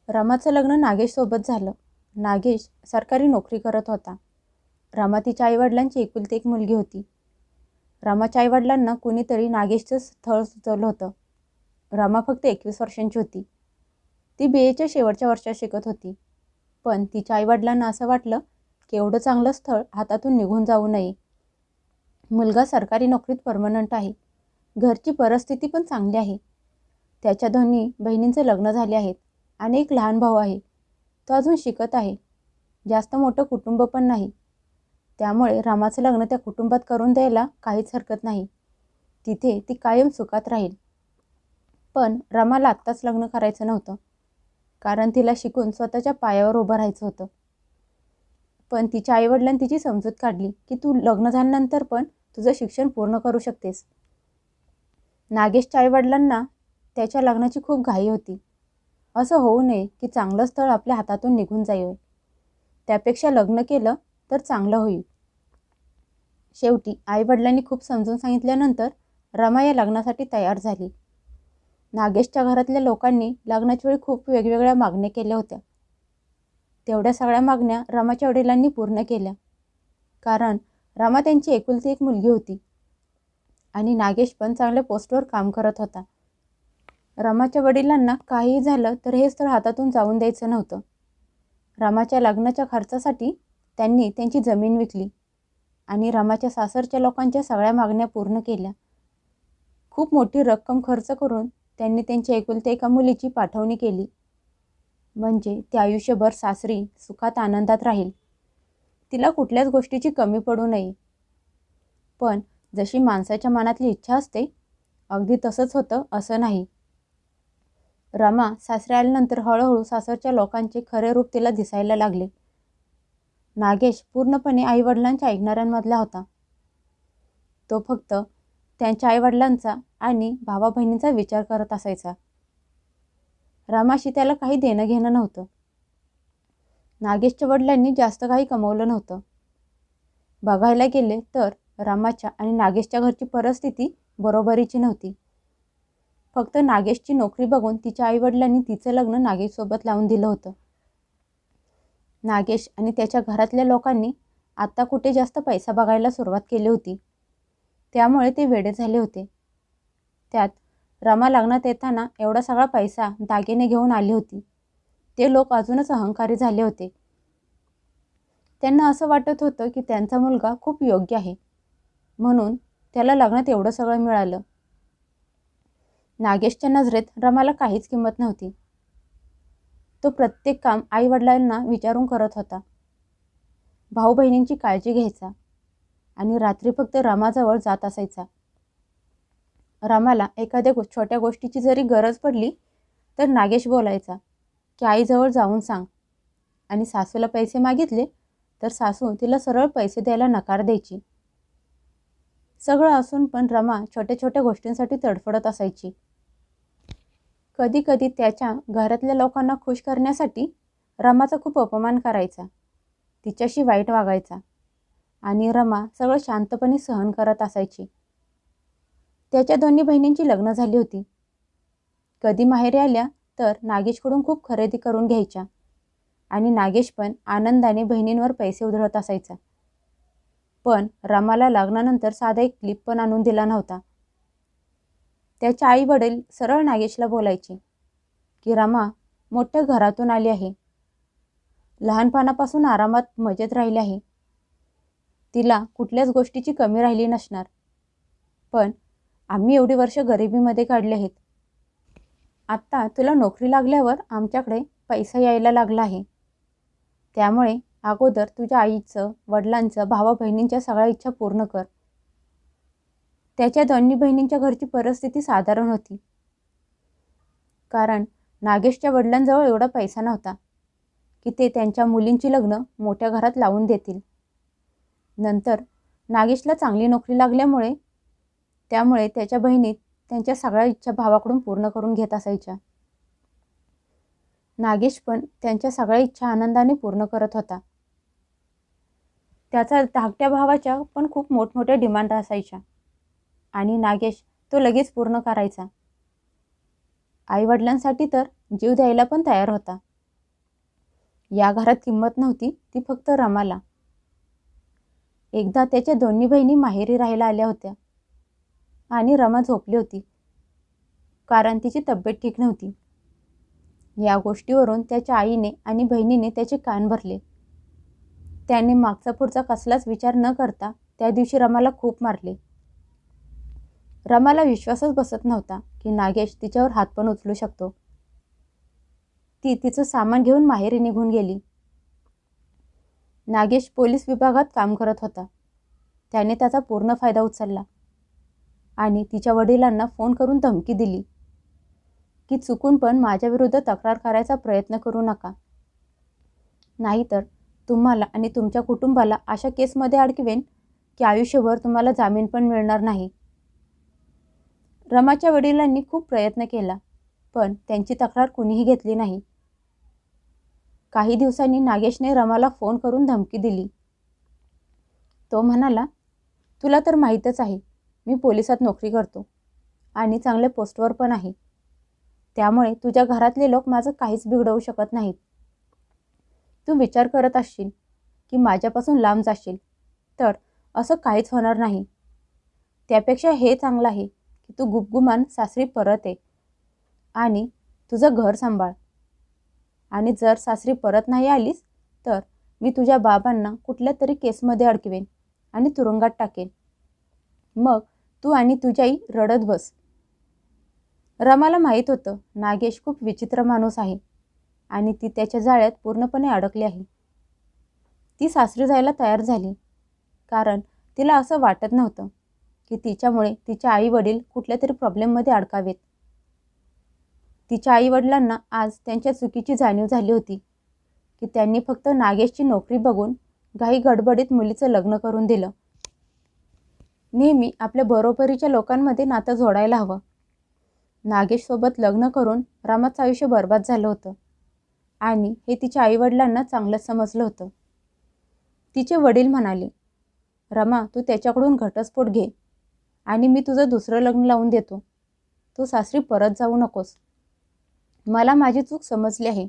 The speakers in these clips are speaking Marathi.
रमाचं लग्न नागेशसोबत झालं. नागेश सरकारी नोकरी करत होता. रमा तिच्या आईवडिलांची एकुलती एक मुलगी होती. रमाच्या आईवडिलांना कुणीतरी नागेशचं स्थळ सुचवलं होतं. रमा फक्त 21 वर्षांची होती. ती BAच्या शेवटच्या वर्षात शिकत होती. पण तिच्या आईवडिलांना असं वाटलं की एवढं चांगलं स्थळ हातातून निघून जाऊ नये. मुलगा सरकारी नोकरीत परमनंट आहे. घरची परिस्थिती पण चांगली आहे. त्याच्या दोन्ही बहिणींचे लग्न झाले आहेत आणि एक लहान भाऊ आहे. तो अजून शिकत आहे. जास्त मोठं कुटुंब पण नाही. त्यामुळे रामाचं लग्न त्या कुटुंबात करून द्यायला काहीच हरकत नाही. तिथे ती कायम सुखात राहील. पण रमाला आत्ताच लग्न करायचं नव्हतं, कारण तिला शिकून स्वतःच्या पायावर उभं राहायचं होतं. पण तिच्या आईवडिलांनी तिची समजूत काढली की तू लग्न झाल्यानंतर पण तुझं शिक्षण पूर्ण करू शकतेस. नागेशच्या आईवडिलांना त्याच्या लग्नाची खूप घाई होती. असं होऊ नये की चांगलं स्थळ आपल्या हातातून निघून जाईल. त्यापेक्षा लग्न केलं तर चांगलं होईल. शेवटी आईवडिलांनी खूप समजून सांगितल्यानंतर रमा या लग्नासाठी तयार झाली. नागेशच्या घरातल्या लोकांनी लग्नाच्या वेळी खूप वेगवेगळ्या मागण्या केल्या होत्या. तेवढ्या सगळ्या मागण्या रमाच्या वडिलांनी पूर्ण केल्या, कारण रमा त्यांची एकुलती एक मुलगी होती आणि नागेश पण चांगल्या पोस्टवर काम करत होता. रमाच्या वडिलांना काहीही झालं तर हे स्थळ हातातून जाऊन द्यायचं नव्हतं. रमाच्या लग्नाच्या खर्चासाठी त्यांनी त्यांची जमीन विकली आणि रमाच्या सासरच्या लोकांच्या सगळ्या मागण्या पूर्ण केल्या. खूप मोठी रक्कम खर्च करून त्यांनी त्यांच्या एकुलत्या एका मुलीची पाठवणी केली, म्हणजे ती आयुष्यभर सासरी सुखात आनंदात राहील. तिला कुठल्याच गोष्टीची कमी पडू नये. पण जशी माणसाच्या मनातली इच्छा असते, अगदी तसंच होतं असं नाही. रमा सासरी आल्यानंतर हळूहळू सासरच्या लोकांचे खरे रूप तिला दिसायला लागले. नागेश पूर्णपणे आईवडिलांच्या ऐकणाऱ्यांमधला होता. तो फक्त त्यांच्या आईवडिलांचा आणि भावा बहिणींचा विचार करत असायचा. रमाशी त्याला काही देणं घेणं नव्हतं. नागेशच्या वडिलांनी जास्त काही कमवलं नव्हतं. बघायला गेले तर रमाच्या आणि नागेशच्या घरची परिस्थिती बरोबरीची नव्हती. फक्त नागेशची नोकरी बघून तिच्या आईवडिलांनी तिचं लग्न नागेशसोबत लावून दिलं होतं. नागेश आणि त्याच्या घरातल्या लोकांनी आता कुठे जास्त पैसा बघायला सुरुवात केली होती. त्यामुळे ते वेडे झाले होते. त्यात रमा लग्नात येताना एवढा सगळा पैसा दागिने घेऊन आली होती. ते लोक अजूनच अहंकारी झाले होते. त्यांना असं वाटत होतं की त्यांचा मुलगा खूप योग्य आहे, म्हणून त्याला लग्नात एवढं सगळं मिळालं. नागेशच्या नजरेत रमाला काहीच किंमत नव्हती. तो प्रत्येक काम आईवडिलांना विचारून करत होता. भाऊ बहिणींची काळजी घ्यायचा आणि रात्री फक्त रमाजवळ जात असायचा. रमाला एखाद्या छोट्या गोष्टीची जरी गरज पडली तर नागेश बोलायचा की आईजवळ जाऊन सांग, आणि सासूला पैसे मागितले तर सासू तिला सरळ पैसे द्यायला नकार द्यायची. सगळं असून पण रमा छोट्या छोट्या गोष्टींसाठी तडफडत असायची. कधी कधी त्याच्या घरातल्या लोकांना खुश करण्यासाठी रमाचा खूप अपमान करायचा, तिच्याशी वाईट वागायचा आणि रमा सगळं शांतपणे सहन करत असायची. त्याच्या दोन्ही बहिणींची लग्न झाली होती. कधी माहेरी आल्या तर नागेशकडून खूप खरेदी करून घ्यायच्या आणि नागेश पण आनंदाने बहिणींवर पैसे उधळत असायचा. पण रमाला लग्नानंतर साधा एक क्लिप पण आणून दिला नव्हता. त्याच्या आई वडील सरळ नागेशला बोलायचे की रमा मोठ्या घरातून आली आहे, लहानपणापासून आरामात मजेत राहिली आहे, तिला कुठल्याच गोष्टीची कमी राहिली नसणार. पण आम्ही एवढी वर्ष गरिबीमध्ये काढली आहेत. आत्ता तुला नोकरी लागल्यावर आमच्याकडे पैसा यायला लागला आहे. त्यामुळे अगोदर तुझ्या आईचं, वडिलांचं, भावा बहिणींच्या सगळ्या इच्छा पूर्ण कर. त्याच्या दोन्ही बहिणींच्या घरची परिस्थिती साधारण होती, कारण नागेशच्या वडिलांजवळ एवढा पैसा नव्हता की ते त्यांच्या मुलींची लग्न मोठ्या घरात लावून देतील. नंतर नागेशला चांगली नोकरी लागल्यामुळे त्यामुळे त्याच्या बहिणी त्यांच्या सगळ्या इच्छा भावाकडून पूर्ण करून घेत असायच्या. नागेश पण त्यांच्या सगळ्या इच्छा आनंदाने पूर्ण करत होता. त्याचा धाकट्या भावाच्या पण खूप मोठमोठ्या डिमांड असायच्या आणि नागेश तो लगेच पूर्ण करायचा. आईवडिलांसाठी तर जीव द्यायला पण तयार होता. या घरात किंमत नव्हती ती फक्त रमाला. एकदा त्याच्या दोन्ही बहिणी माहेरी राहायला आल्या होत्या आणि रमा झोपली होती कारण तिची तब्येत ठीक नव्हती. या गोष्टीवरून त्याच्या आईने आणि बहिणीने त्याचे कान भरले. त्याने मागचा पुढचा कसलाच विचार न करता त्या दिवशी रमाला खूप मारले. रमाला विश्वासच बसत नव्हता की नागेश तिच्यावर हात पण उचलू शकतो. ती तिचं सामान घेऊन माहेरी निघून गेली. नागेश पोलीस विभागात काम करत होता. त्याने त्याचा पूर्ण फायदा उचलला आणि तिच्या वडिलांना फोन करून धमकी दिली की चुकून पण माझ्याविरुद्ध तक्रार करायचा प्रयत्न करू नका, नाहीतर तुम्हाला आणि तुमच्या कुटुंबाला अशा केसमध्ये अडकवेन की आयुष्यभर तुम्हाला जामीन पण मिळणार नाही. रमाच्या वडिलांनी खूप प्रयत्न केला पण त्यांची तक्रार कुणीही घेतली नाही. काही दिवसांनी नागेशने रमाला फोन करून धमकी दिली. तो म्हणाला, तुला तर माहीतच आहे मी पोलिसात नोकरी करतो आणि चांगल्या पोस्टवर पण आहे, त्यामुळे तुझ्या घरातले लोक माझं काहीच बिघडवू शकत नाहीत. तू विचार करत असशील की माझ्यापासून लांब जाशील, तर असं काहीच होणार नाही. त्यापेक्षा हे चांगलं आहे की तू गुपगुमान सासरी परत ये आणि तुझं घर सांभाळ. आणि जर सासरी परत नाही आलीस तर मी तुझ्या बाबांना कुठल्या तरी केसमध्ये अडकवेन आणि तुरुंगात टाकेन. मग तू आणि तुझी आई रडत बस. रमाला माहीत होतं नागेश खूप विचित्र माणूस आहे आणि ती त्याच्या जाळ्यात पूर्णपणे अडकली आहे. ती सासरी जायला तयार झाली कारण तिला असं वाटत नव्हतं की तिच्यामुळे तिचे आई वडील कुठल्या तरी प्रॉब्लेममध्ये अडकावेत. तिच्या आईवडिलांना आज त्यांच्या चुकीची जाणीव झाली होती की त्यांनी फक्त नागेशची नोकरी बघून घाई गडबडीत मुलीचं लग्न करून दिलं. नेहमी आपल्या बरोबरीच्या लोकांमध्ये नातं जोडायला हवं. नागेशसोबत लग्न करून रमाचं आयुष्य बर्बाद झालं होतं आणि हे तिच्या आईवडिलांना चांगलंच समजलं होतं. तिचे वडील म्हणाले, रमा तू त्याच्याकडून घटस्फोट घे आणि मी तुझं दुसरं लग्न लावून देतो. तू सासरी परत जाऊ नकोस. मला माझी चूक समजली आहे.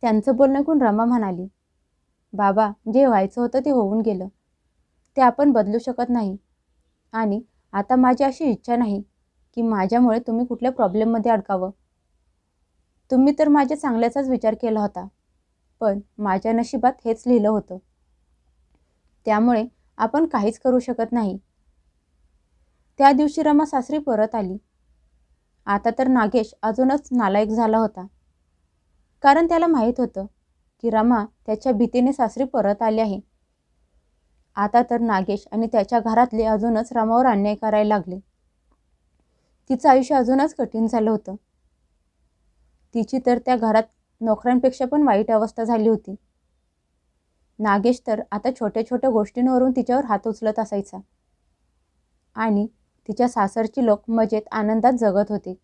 त्यांचं बोलणं ऐकून रमा म्हणाली, बाबा जे व्हायचं होतं ते होऊन गेलं, ते आपण बदलू शकत नाही आणि आता माझी अशी इच्छा नाही की माझ्यामुळे तुम्ही कुठल्या प्रॉब्लेममध्ये अडकावं. तुम्ही तर माझ्या चांगल्याचाच विचार केला होता, पण माझ्या नशिबात हेच लिहिलं होतं, त्यामुळे आपण काहीच करू शकत नाही. त्या दिवशी रमा सासरी परत आली. आता तर नागेश अजूनच नालायक झाला होता कारण त्याला माहीत होतं की रमा त्याच्या भीतीने सासरी परत आली आहे. आता तर नागेश आणि त्याच्या घरातले अजूनच रमावर अन्याय करायला लागले. तिचं आयुष्य अजूनच कठीण झालं होतं. तिची तर त्या घरात नोकऱ्यांपेक्षा पण वाईट अवस्था झाली होती. नागेश तर आता छोट्या छोट्या गोष्टींवरून तिच्यावर हात उचलत असायचा आणि तिच्या सासरची लोक मजेत आनंदात जगत होते.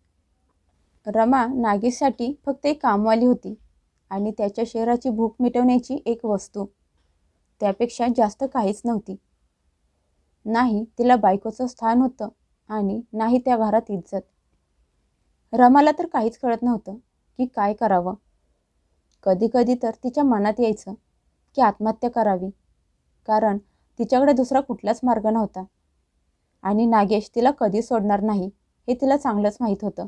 रमा नागेशसाठी फक्त एक कामवाली होती आणि त्याच्या शरीराची भूक मिटवण्याची एक वस्तू, त्यापेक्षा जास्त काहीच नव्हती. नाही तिला बायकोचं स्थान होतं आणि नाही त्या घरात इज्जत. रमाला तर काहीच कळत नव्हतं की काय करावं. कधी कधी तर तिच्या मनात यायचं की आत्महत्या करावी, कारण तिच्याकडे दुसरा कुठलाच मार्ग नव्हता आणि नागेश तिला कधी सोडणार नाही हे तिला चांगलंच माहीत होतं.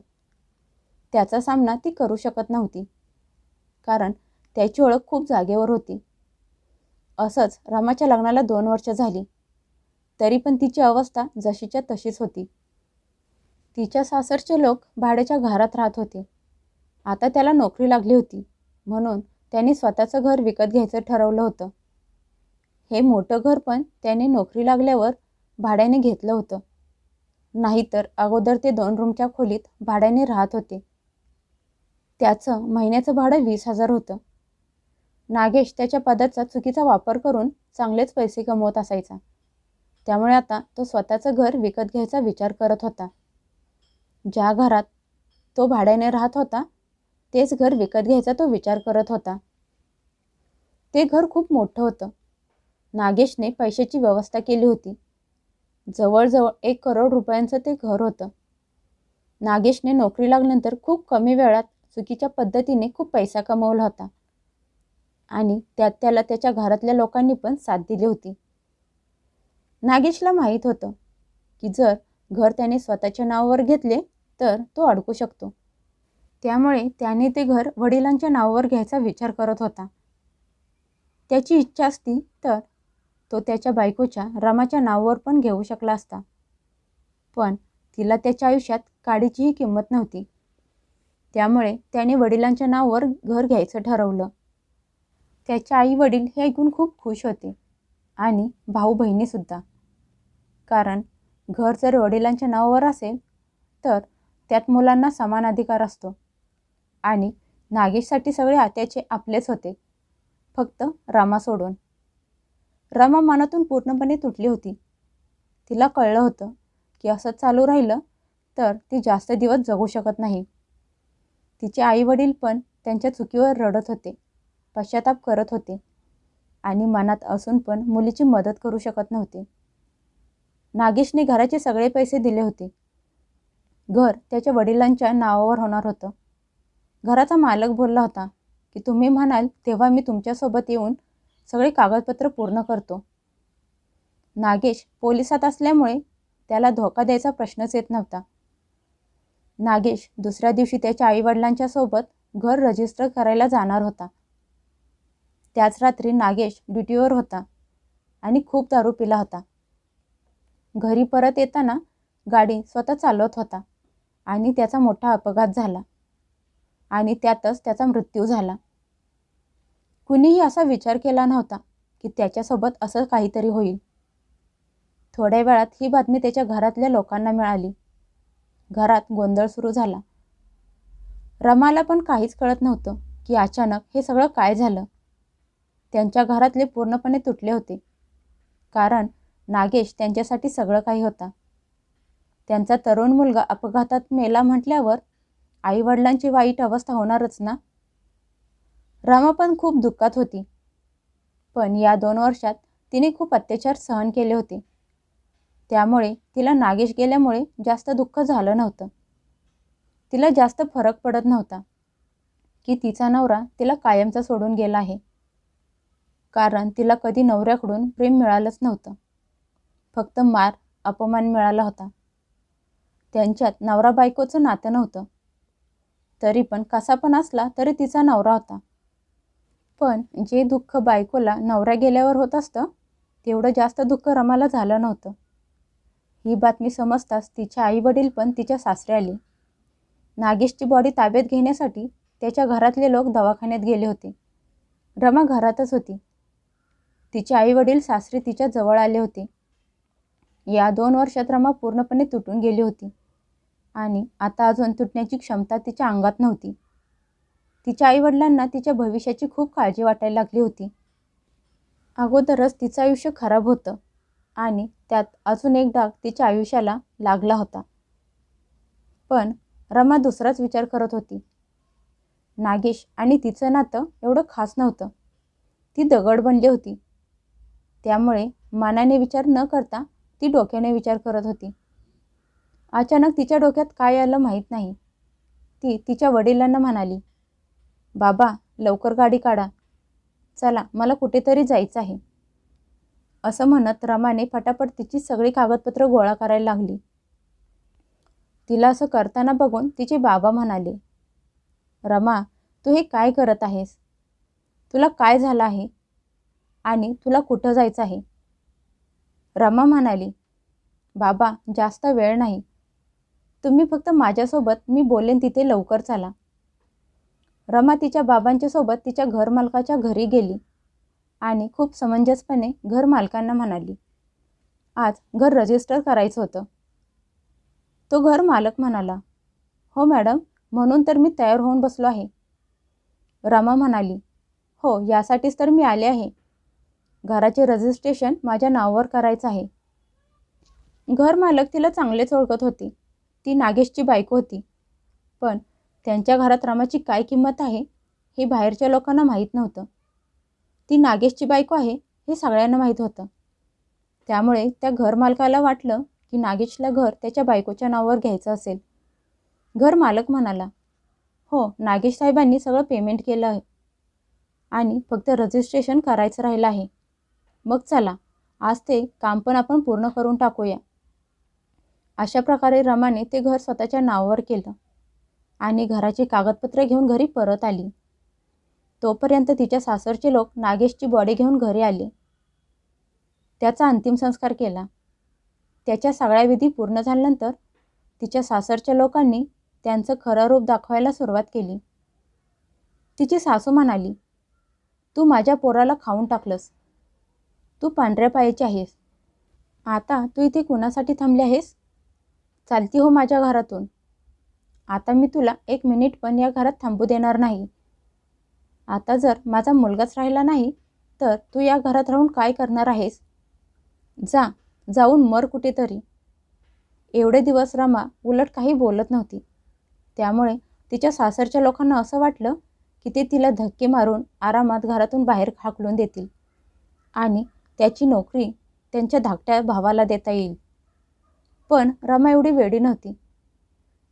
त्याचा सामना ती करू शकत नव्हती कारण त्याची ओळख खूप जागेवर होती. असंच रमाच्या लग्नाला 2 वर्ष झाली, तरी पण तिची अवस्था जशीच्या तशीच होती. तिच्या सासरचे लोक भाड्याच्या घरात राहत होते. आता त्याला नोकरी लागली होती म्हणून त्यांनी स्वतःचं घर विकत घ्यायचं ठरवलं होतं. हे मोठं घर पण त्याने नोकरी लागल्यावर भाड्याने घेतलं होतं, नाहीतर अगोदर ते 2 रूमच्या खोलीत भाड्याने राहत होते. त्याचं महिन्याचं भाडं 20,000 होतं. नागेश त्याच्या पदाचा चुकीचा वापर करून चांगलेच पैसे कमवत असायचा, त्यामुळे आता तो स्वतःचं घर विकत घ्यायचा विचार करत होता. ज्या घरात तो भाड्याने राहत होता तेच घर विकत घ्यायचा तो विचार करत होता. ते घर खूप मोठं होतं. नागेशने पैशाची व्यवस्था केली होती. जवळजवळ 1 करोड रुपयांचं ते घर होतं. नागेशने नोकरी लागल्यानंतर खूप कमी वेळात चुकीच्या पद्धतीने खूप पैसा कमवला होता आणि त्यात त्याला त्याच्या घरातल्या लोकांनी पण साथ दिली होती. नागेशला माहीत होतं की जर घर त्याने स्वतःच्या नावावर घेतले तर तो अडकू शकतो. त्यामुळे त्याने ते घर वडिलांच्या नावावर घ्यायचा विचार करत होता. त्याची इच्छा असती तर तो त्याच्या बायकोच्या रमाच्या नावावर पण घेऊ शकला असता, पण तिला त्याच्या आयुष्यात काडीचीही किंमत नव्हती. त्यामुळे त्याने वडिलांच्या नावावर घर घ्यायचं ठरवलं. त्याचे आई वडील हे ऐकून खूप खुश होते आणि भाऊ बहिणीसुद्धा. कारण घर जर वडिलांच्या नावावर असेल तर त्यात मुलांना समान अधिकार असतो आणि नागेशसाठी सगळे त्याचे आपलेच होते, फक्त रमा सोडून. रमा मनातून पूर्णपणे तुटली होती. तिला कळलं होतं की असं चालू राहिलं तर ती जास्त दिवस जगू शकत नाही. तिचे आई वडील पण त्यांच्या चुकीवर रडत होते, पश्चाताप करत होते आणि मनात असून पण मुलीची मदत करू शकत नव्हते. नागेशने घराचे सगळे पैसे दिले होते. घर त्याच्या वडिलांच्या नावावर होणार होतं. घराचा मालक बोलला होता की तुम्ही म्हणाल तेव्हा मी तुमच्यासोबत येऊन सगळे कागदपत्र पूर्ण करतो. नागेश पोलिसात असल्यामुळे त्याला धोका द्यायचा प्रश्नच येत नव्हता. नागेश दुसऱ्या दिवशी त्याच्या आईवडिलांच्या सोबत घर रजिस्टर करायला जाणार होता. त्याच रात्री नागेश ड्युटीवर होता आणि खूप दारू पिला होता. घरी परत येताना गाडी स्वतः चालवत होता आणि त्याचा मोठा अपघात झाला आणि त्यातच त्याचा मृत्यू झाला. कुणीही असा विचार केला नव्हता की त्याच्यासोबत असं काहीतरी होईल. थोड्या वेळात ही बातमी त्याच्या घरातल्या लोकांना मिळाली. घरात गोंधळ सुरू झाला. रमाला पण काहीच कळत नव्हतं की अचानक हे सगळं काय झालं. त्यांच्या घरातले पूर्णपणे तुटले होते, कारण नागेश त्यांच्यासाठी सगळं काही होता. त्यांचा तरुण मुलगा अपघातात मेला म्हटल्यावर आईवडिलांची वाईट अवस्था होणारच ना. रमा पण खूप दुःखात होती, पण या 2 वर्षात तिने खूप अत्याचार सहन केले होते. त्यामुळे तिला नागेश गेल्यामुळे जास्त दुःख झालं नव्हतं. तिला जास्त फरक पडत नव्हता की तिचा नवरा तिला कायमचा सोडून गेला आहे, कारण तिला कधी नवऱ्याकडून प्रेम मिळालंच नव्हतं. फक्त मार, अपमान मिळाला होता. त्यांच्यात नवरा बायकोचं नातं नव्हतं. तरी पण कसा पण असला तरी तिचा नवरा होता. पण जे दुःख बायकोला नवरा गेल्यावर होत असतं तेवढं जास्त दुःख रमाला झालं नव्हतं. ही बातमी समजताच तिचे आई वडील पण तिच्या सासरे आले. नागेशची बॉडी ताब्यात घेण्यासाठी त्याच्या घरातले लोक दवाखान्यात गेले होते. रमा घरातच होती. तिचे आई वडील सासरे तिच्या जवळ आले होते. या 2 वर्षात रमा पूर्णपणे तुटून गेली होती आणि आता अजून तुटण्याची क्षमता तिच्या अंगात नव्हती. तिच्या आईवडिलांना तिच्या भविष्याची खूप काळजी वाटायला लागली होती. अगोदरच तिचं आयुष्य खराब होतं आणि त्यात अजून एक डाग तिच्या आयुष्याला लागला होता. पण रमा दुसराच विचार करत होती. नागेश आणि तिचं नातं एवढं खास नव्हतं. ती दगड बनली होती. त्यामुळे मनाने विचार न करता ती डोक्याने विचार करत होती. अचानक तिच्या डोक्यात काय आलं माहीत नाही. ती तिच्या वडिलांना म्हणाली, बाबा लवकर गाडी काढा, चला मला कुठेतरी जायचं आहे. असं म्हणत रमाने फटाफट तिची सगळी कागदपत्र गोळा करायला लागली. तिला असं करताना बघून तिचे बाबा म्हणाले, रमा तू हे काय करत आहेस? तुला काय झालं आहे आणि तुला कुठं जायचं आहे? रमा म्हणाली, बाबा जास्त वेळ नाही, तुम्ही फक्त माझ्यासोबत मी बोलेन तिथे लवकर चला. रमा तिच्या बाबांच्या सोबत तिच्या घरमालकाच्या घरी गेली आणि खूप समंजसपणे घर मालकांना म्हणाली, आज घर रजिस्टर करायचं होतं. तो घर मालक म्हणाला, हो मॅडम, म्हणून तर मी तयार होऊन बसलो आहे. रमा म्हणाली, हो यासाठीच तर मी आले आहे. घराचे रजिस्ट्रेशन माझ्या नावावर करायचं आहे. घर मालक तिला चांगलेच ओळखत होती. ती नागेशची बायको होती, पण त्यांच्या घरात रमाची काय किंमत आहे हे बाहेरच्या लोकांना माहीत नव्हतं. ती नागेशची बायको आहे हे सगळ्यांना माहीत होतं. त्यामुळे त्या घर मालकाला वाटलं की नागेशला घर त्याच्या बायकोच्या नावावर घ्यायचं असेल. घर मालक म्हणाला, हो नागेश साहेबांनी सगळं पेमेंट केलं आहे. आणि फक्त रजिस्ट्रेशन करायचं राहिलं आहे. मग चला, आज ते काम पण आपण पूर्ण करून टाकूया. अशा प्रकारे रमाने ते घर स्वतःच्या नावावर केलं आणि घराची कागदपत्रे घेऊन घरी परत आली. तोपर्यंत तिच्या सासरचे लोक नागेशची बॉडी घेऊन घरी आले. त्याचा अंतिम संस्कार केला. त्याच्या सगळ्या विधी पूर्ण झाल्यानंतर तिच्या सासरच्या लोकांनी त्यांचं खरं रूप दाखवायला सुरुवात केली. तिची सासू म्हणाली, तू माझ्या पोराला खाऊन टाकलंस. तू पांढऱ्या पायाची आहेस. आता तू इथे कुणासाठी थांबली आहेस? चालती हो माझ्या घरातून. आता मी तुला 1 मिनिट पण या घरात थांबू देणार नाही. आता जर माझा मुलगाच राहिला नाही तर तू या घरात राहून काय करणार आहेस? जाऊन मर कुठेतरी. एवढे दिवस रमा उलट काही बोलत नव्हती. त्यामुळे तिच्या सासरच्या लोकांना असं वाटलं की ते तिला धक्के मारून आरामात घरातून बाहेर हाकलून देतील आणि त्याची नोकरी त्यांच्या धाकट्या भावाला देता येईल. पण रमा एवढी वेडी नव्हती.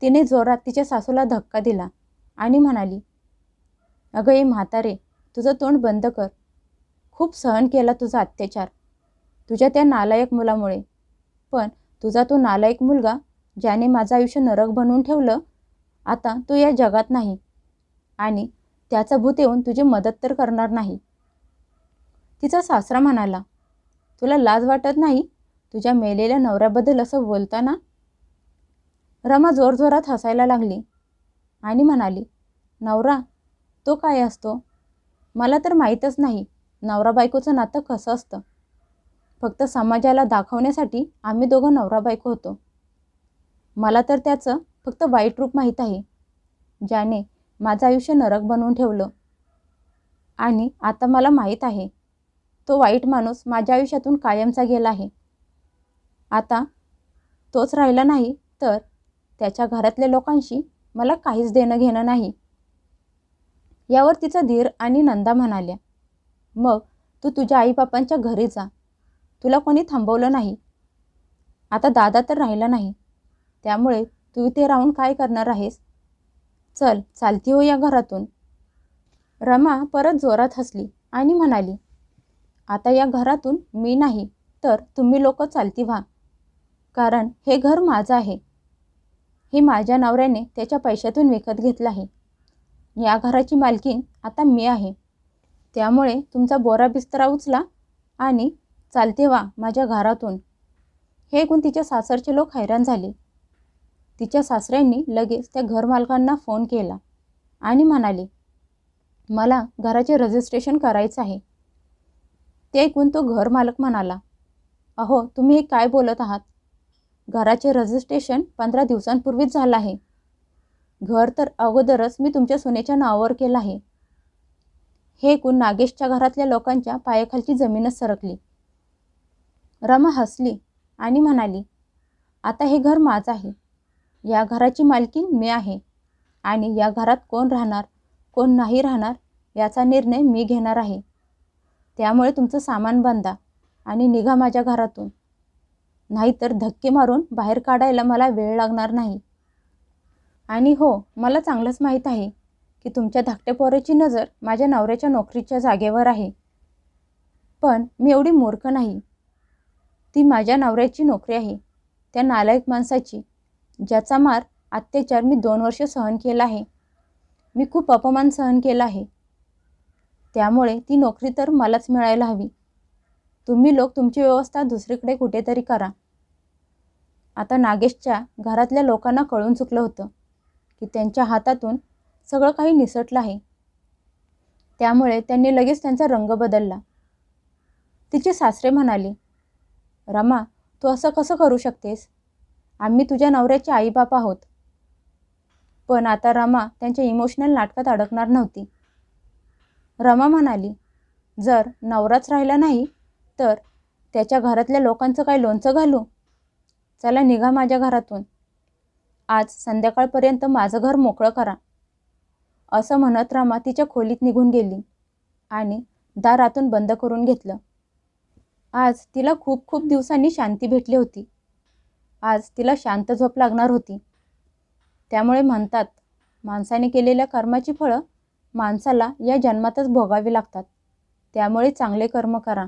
तिने जोरात तिच्या सासूला धक्का दिला आणि म्हणाली, अगं ये म्हातारे, तुझं तोंड बंद कर. खूप सहन केला तुझा अत्याचार तुझ्या त्या नालायक मुलामुळे. पण तुझा तो नालायक मुलगा ज्याने माझं आयुष्य नरक बनवून ठेवलं, आता तो या जगात नाही आणि त्याचा भूत येऊन तुझी मदत तर करणार नाही. तिचा सासरा म्हणाला, तुला लाज वाटत नाही तुझ्या मेलेल्या नवऱ्याबद्दल असं बोलताना? रमा जोरजोरात हसायला लागली आणि म्हणाली, नवरा? तो काय असतो? मला तर माहीतच नाही नवरा बायकोचं नातं कसं असतं. फक्त समाजाला दाखवण्यासाठी आम्ही दोघं नवरा बायको होतो. मला तर त्याचं फक्त वाईट रूप माहीत आहे, ज्याने माझं आयुष्य नरक बनवून ठेवलं. आणि आता मला माहीत आहे तो वाईट माणूस माझ्या आयुष्यातून कायमचा गेला आहे. आता तोच राहिला नाही तर त्याच्या घरातल्या लोकांशी मला काहीच देणं घेणं नाही. यावर तिचा धीर आणि नंदा म्हणाल्या, मग तू तुझ्या आईबापांच्या घरी जा. तुला कोणी थांबवलं नाही. आता दादा तर राहिला नाही, त्यामुळे तू इथे राहून काय करणार आहेस? चालती हो या घरातून. रमा परत जोरात हसली आणि म्हणाली, आता या घरातून मी नाही तर तुम्ही लोक चालती व्हा. कारण हे घर माझं आहे. हे माझ्या नवऱ्याने त्याच्या पैशातून विकत घेतलं आहे. या घराची मालकीण आता मी आहे. त्यामुळे तुमचा बोरा बिस्तरा उचला आणि चालते व्हा माझ्या घरातून. हे ऐकून तिच्या सासरचे लोक हैराण झाले. तिच्या सासऱ्यांनी लगेच त्या घरमालकांना फोन केला आणि म्हणाले, मला घराचे रजिस्ट्रेशन करायचं आहे. ते ऐकून तो घरमालक म्हणाला, अहो तुम्ही हे काय बोलत आहात? घराचे रजिस्ट्रेशन 15 दिवसांपूर्वीच झालं आहे. घर तर अगोदरच मी तुमच्या सुनेच्या नावावर केलं आहे. हे ऐकून नागेशच्या घरातल्या लोकांच्या पायाखालची जमीनच सरकली. रमा हसली आणि म्हणाली, आता हे घर माझं आहे. या घराची मालकीण मी आहे आणि या घरात कोण राहणार कोण नाही राहणार याचा निर्णय मी घेणार आहे. त्यामुळे तुमचं सामान बांधा आणि निघा माझ्या घरातून. नाहीतर धक्के मारून बाहेर काढायला मला वेळ लागणार नाही. आणि हो, मला चांगलंच माहीत आहे की तुमच्या धाकट्या पोराची नजर माझ्या नवऱ्याच्या नोकरीच्या जागेवर आहे. पण मी एवढी मूर्ख नाही. ती माझ्या नवऱ्याची नोकरी आहे, त्या नालायक माणसाची, ज्याचा मार अत्याचार मी 2 वर्ष सहन केला आहे. मी खूप अपमान सहन केला आहे. त्यामुळे ती नोकरी तर मलाच मिळायला हवी. तुम्ही लोक तुमची व्यवस्था दुसरीकडे कुठेतरी करा. आता नागेशच्या घरातल्या लोकांना कळून चुकलं होतं की त्यांच्या हातातून सगळं काही निसटलं आहे. त्यामुळे त्यांनी लगेच त्यांचा रंग बदलला. तिचे सासरे म्हणाले, रमा तू असं कसं करू शकतेस? आम्ही तुझ्या नवऱ्याचे आईबाप आहोत. पण आता रमा त्यांच्या इमोशनल नाटकात अडकणार नव्हती. रमा म्हणाली, जर नवराच राहिला नाही तर त्याच्या घरातल्या लोकांचं काय लोणचं घालू? चला निघा माझ्या घरातून. आज संध्याकाळपर्यंत माझं घर मोकळं करा. असं म्हणत रमा तिच्या खोलीत निघून गेली आणि दार आतून बंद करून घेतलं. आज तिला खूप खूप दिवसांनी शांती भेटली होती. आज तिला शांत झोप लागणार होती. त्यामुळे म्हणतात, माणसाने केलेल्या कर्माची फळं माणसाला या जन्मातच भोगावे लागतात. त्यामुळे चांगले कर्म करा.